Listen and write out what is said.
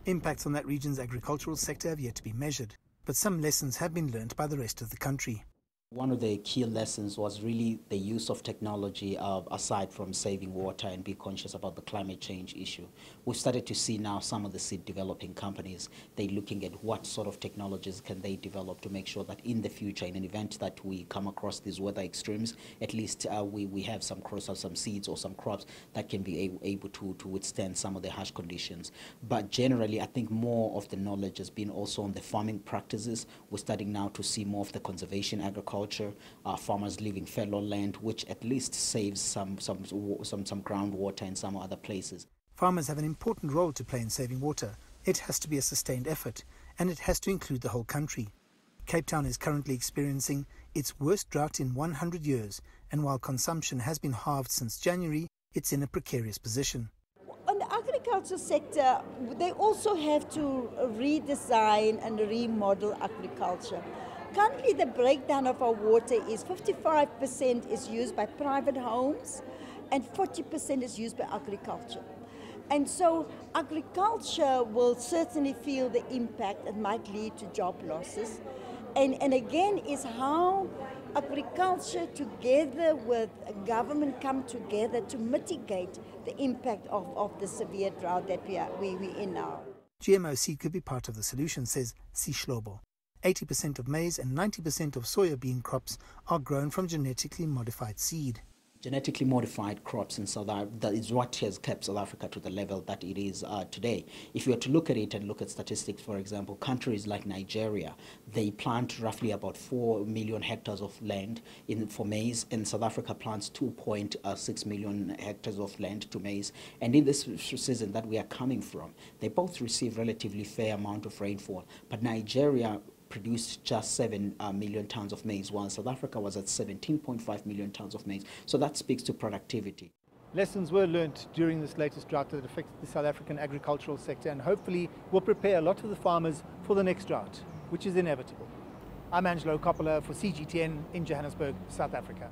Impacts on that region's agricultural sector have yet to be measured, but some lessons have been learnt by the rest of the country. One of the key lessons was really the use of technology aside from saving water and be conscious about the climate change issue. We've started to see now some of the seed developing companies, they're looking at what sort of technologies can they develop to make sure that in the future, in an event that we come across these weather extremes, at least we have some crops or some seeds or some crops that can be able to withstand some of the harsh conditions. But generally, I think more of the knowledge has been also on the farming practices. We're starting now to see more of the conservation agriculture. Farmers leaving fallow land, which at least saves some groundwater in some other places. Farmers have an important role to play in saving water. It has to be a sustained effort, and it has to include the whole country. Cape Town is currently experiencing its worst drought in 100 years, and while consumption has been halved since January, it's in a precarious position. On the agriculture sector, they also have to redesign and remodel agriculture. Currently, the breakdown of our water is 55% is used by private homes and 40% is used by agriculture. And so agriculture will certainly feel the impact. It might lead to job losses. And again, is how agriculture together with government come together to mitigate the impact of the severe drought that we're in now. GMO seed could be part of the solution, says Sihlobo. 80% of maize and 90% of soya bean crops are grown from genetically modified seed. Genetically modified crops in South Africa, that is what has kept South Africa to the level that it is today. If you were to look at it and look at statistics, for example, countries like Nigeria, they plant roughly about 4 million hectares of land for maize, and South Africa plants 2.6 million hectares of land to maize. And in this season that we are coming from, they both receive relatively fair amount of rainfall, but Nigeria produced just 7 million tons of maize, while South Africa was at 17.5 million tons of maize. So that speaks to productivity. Lessons were learnt during this latest drought that affected the South African agricultural sector, and hopefully will prepare a lot of the farmers for the next drought, which is inevitable. I'm Angelo Coppola for CGTN in Johannesburg, South Africa.